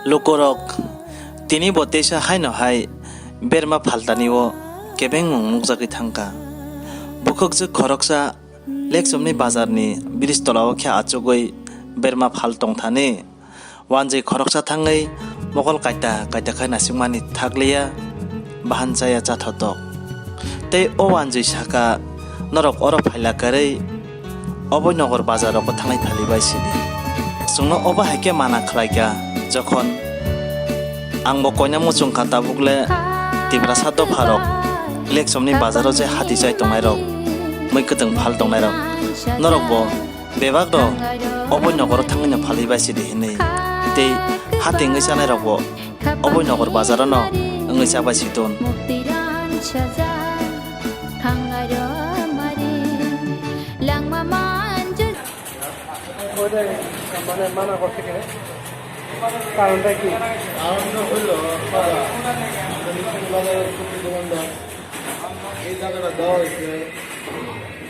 Lukorok tini botesa hai no hai berma phaltani o kebeng mungmukjagui thangka bukokje khoroksa leksomni bazarni bridge tolao khe achugui berma phal tongthani wanjai khoroksa thangai mokol kaita khai nasimani thakliya bahanchaya chathotok tei o wanjai saka norok oro phaila karei Obojnogor bazarok thangai thalibai sidi sungno oba haike mana khlaika jokhon angbo koina muchung khata bukle tibra sato pharok leksomni bazaro je hati jai tongairok moikotong phal tongairok norok bo bebak ro Obojnogor thangai no phalibai sidi hinei tei hati ngai sanai rok bo Obojnogor bazaro no ngai sabai sidon মানে মানা করতে গেলে কারণটা কি কারণটা হলো এই জায়গাটা দেওয়া হয়েছে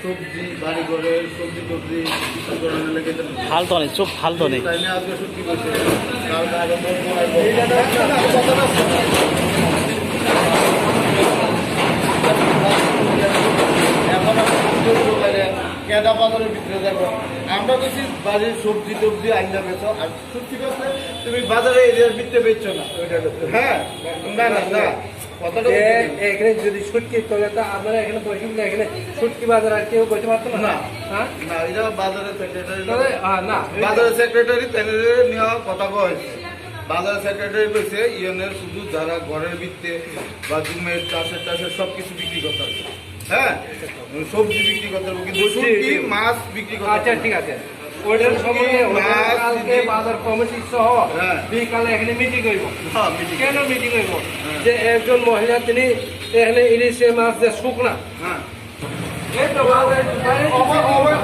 সবজি বাড়ি করে সবজি টবজি কিছু করে লেগে ফালতো নেই চুপ ফালতো নেই আজকে সত্যি করছে কেদা বাজারের ভিতরে যাবো আমরা বেশি বাড়ির সবজি টবজি আইনা বেছো আর সত্যি কথা তুমি বাজারে এরিয়ার ভিতরে বেচছো না হ্যাঁ না না না এখানে যদি সুটকি চলে তা আপনারা এখানে বসে এখানে সুটকি বাজার আর কেউ বসে পারতো না হ্যাঁ না এটা বাজারের সেক্রেটারি না বাজারের সেক্রেটারি নেওয়া কথা কয়েছে বাজারের সেক্রেটারি কইছে ইউনের শুধু যারা ঘরের ভিত্তে বা জুমের চাষের সব কিছু বিক্রি করতে হবে হ্যাঁ সবজি বিক্রি করতে হবে কিন্তু সবজি মাছ বিক্রি করতে আচ্ছা ঠিক আছে ওইটার সম্বন্ধে কালকে বাজার কমিটি সহ বিকালে এখানে মিটিং হইব কেন মিটিং হইব যে একজন মহিলা তিনি এখানে ইলিশে মাছ যে শুকনা হ্যাঁ এই তো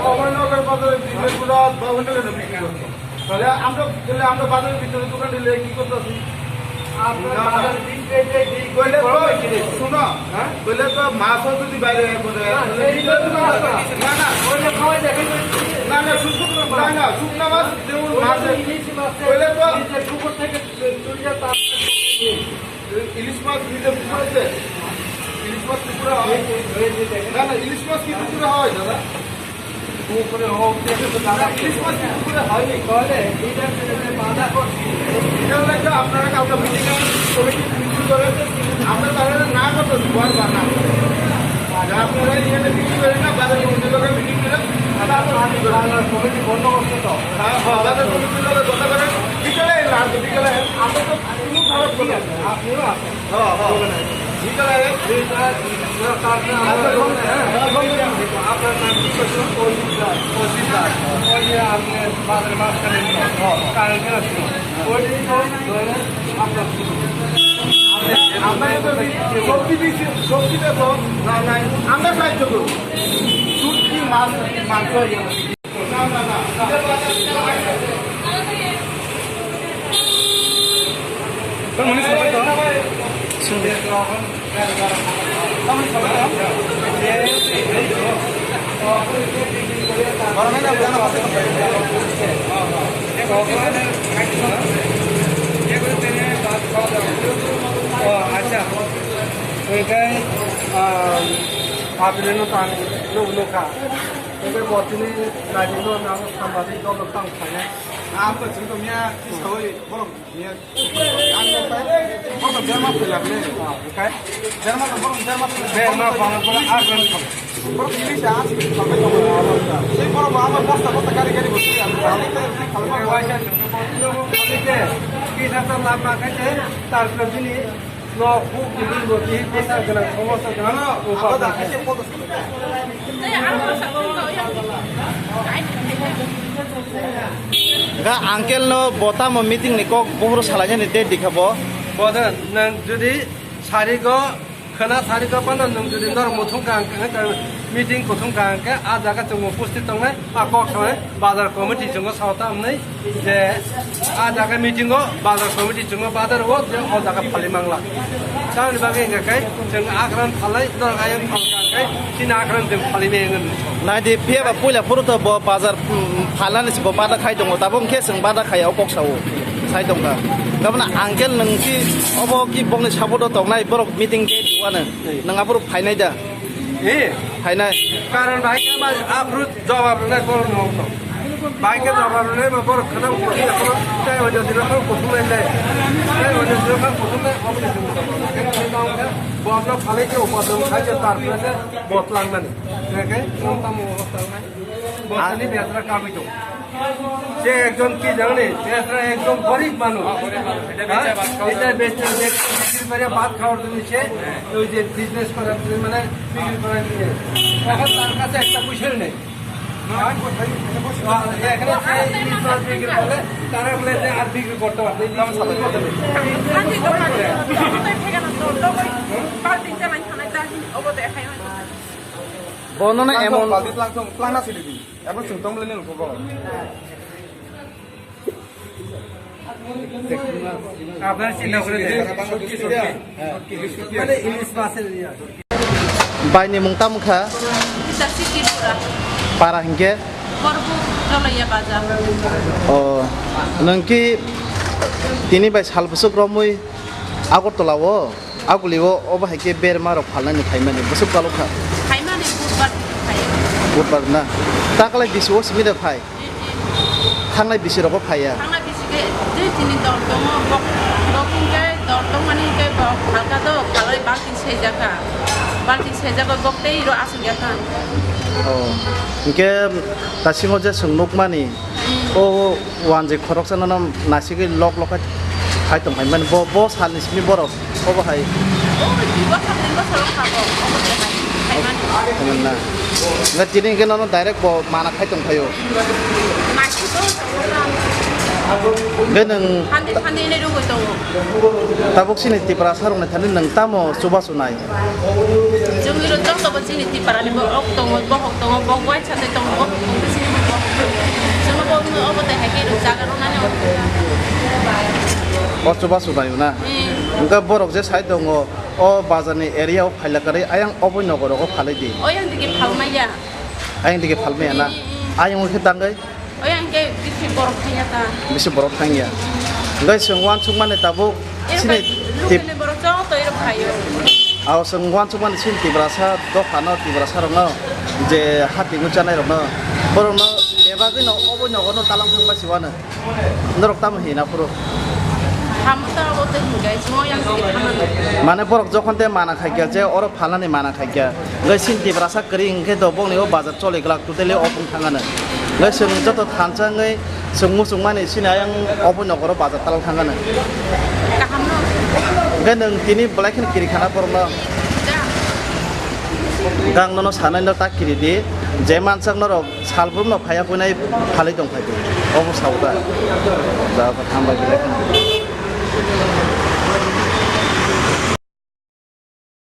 অভয়নগর বাজারে বিক্রিগুলো অভয়নগরে বিক্রি করছে তাহলে আমরা বাজারের ভিতরে দোকান দিলে কি করতেছি শোনো বলে তো মাছও যদি বাইরে শুকনা মাছ যেমন ইলিশ মাছ নিজে পুকুরেছে ইলিশ মাছ পুকুরে হয় না না ইলিশ মাছ কি পুকুরে হয় দাদা পুকুরে হোক ইলিশ মাছ কি পুকুরে হয়নি তাহলে বাধা করছি আপনারা কাউকে মিটিং বিক্রি করে আমরা তাহলে না করতে পারবা না আপনারা এখানে বিক্রি করেন না বাজার কমিটির লোকের মিটিং করে কমিটি বন্ধ করছে তো বাজার কমিটির লোকের কথা করেন বিকেলে বিকেলে আমরা তো কোনো খারাপ করি আপনিও আছেন বিকেলে আপনার নাম কি করছেন আপনি বাজারে মাঝখানে কারণ কেন সবজি দেবো না নাই আমরা সাহায্য করবো শুটকি মাছ মাংস না না না আচ্ছা ওইটাই ভাবলেনও তার লোকা এবার বর্তমানে রাজ্যের নাম সাংবাদিক দল থাকে 아무튼 지금 그냥 서울이 그럼 그냥 그럼 잘못 들렸네. 오케이 잘못 그럼 잘못 বেরমা বাংলা বলে আগ্রহ 그럼 이리시 아직 가면 좀 나와봐. সেই বড় আমার বস্তা বস্তা গাড়ি গাড়ি বসে আমি তাহলে অনেকে কৃষকরা লাভ না খাইছে তারপরে যিনি খুব বিপদী পেশা গেলেন সমস্যা গেলেন uncle no bota mo meeting ni kok bohro salanya ni date dikabo বলেন যদি সারিগো খানা সারিগো পানা নং যদি নর মুথুং কাং মিটিং কুথুং কাং কে আ জায়গা जों উপস্থিত দङ आ कक थाङै बाजार कमिटि जों सावता আমनै যে आ জায়গা মিটিং ও बाजार कमिटि जों बाजार ও যে ও জায়গা ফালি মাংলা তাহলে বাগে এঙ্গাকাই जों আগ্রান ফালাই দরগায়ন ফালকাকাই তিন আগ্রান जों ফালি মেঙ্গন na di phe ba puila puru to bo bazar phalani bo bada khai dong ta bong khe sing bada khai au kok sawo साइ दंगा गाबना आंकेल नोंखि अबो कि बंनि साबोद दंनाय बरक मिटिं दे दुआनो नङा बर फाइनाय दा ए फाइनाय कारण भाई के मा आफरु जवाब नै बर नहुँ भाई के जवाब नै बर खना कुथि आफ्नो चाहिँ वजह दिला को कुथुम नै चाहिँ वजह दिला को कुथुम नै अब नै बब्ल फाले के उपदम खाइ के तार पे बोतलाङ नै के तम अवस्था नै बोतली बेसरा काबि तो সে একজন কি জানে বেসরা একদম গরিব মানুষ এটা বেচে বিক্রি করে ভাত খাওয়ার জন্য সে ওই যে বিজনেস করার জন্য মানে বিক্রি করার জন্য এখন তার কাছে একটা পয়সা নেই এখানে বিক্রি করলে তারা বলে যে আর বিক্রি করতে পারবে বর্ণনা এমন আপনার চিন্তা করে মানে ইংলিশ ভাষায় বাইনি মুংতামখা para hingke Korbu Jolaya Baja. oh nangki tini bai sal busuk romui Agartala wo aguliwo oba heke berma rok phalnani thaimani busuk kalokha Haimani Budbar Hayo. budbar na takalai bisiwo simida phai thangnai bisiroko phaiya Hanga bisike de tini dortongo bok dokingke dortong mani ke bok halka do kalai baltin sejaka. Baltin sejaka bokte iro asujaka. oh hingke tasimo je sungnukmani o wanje khoroksa nam nasigi lok lokai hai tong hai man bo salni simi borok obo hai Oh, diwa sabrin ko sarok khabo. Obo de hai. Haimani. na ngat tini ke no direct bo mana khai tong phayo Nasi to benang hande ne rugo to. tabuk sini tipra sarung na thanin nang tamo suba sunai Jumiro jong to bachini ti parani bo ok tongo bo hok tongo bo wai chate tongo bo bachini bo. Sumo bo no obo de hai ke ru jaga ro na no. o suba sunai na engka borok je sai dong o bazarni area o phaila kare ayang oboi nogor ko phalai di Oyang dige phalmaya. ayang dige phalme na ayang o khitangai Oyang ke bisi borok khaya ta. bisi borok thangya ngai sungwan chungmane tabuk sini tip Lukene borok jong to iro khayo. aw sungwan chungmane sin tibrasa do khano tibrasa rong je hati nguchanai rong borok no ebagi no oboi nogor no talang thangba siwana norok tam hina puro Hamta ote hingai moyang dige phanan. মানে বরক যখন তে মানা খাইয়া যে ওর ফালানি মানা খাইয়া গৈ সিনতি ব্রাসা করি ইংকে দবং নিও বাজার চলে গলাক টুটেলি অপং থাঙানো গৈ সং যত থানচাङै সঙ্গু সংমানি সিনাयां অপং নগর বাজার তাল থাঙানো Kaham no. গৈ নং তিনি বলাইখিন কিরি খানা পরম Ja. গাং ননো সানাই ন তা কিরি দি যে মানসাং নর সালব্রুম ন ফায়া কইনাই ফালাই দं ফাইদो অবসাউদা দা থামবা গিলাखिन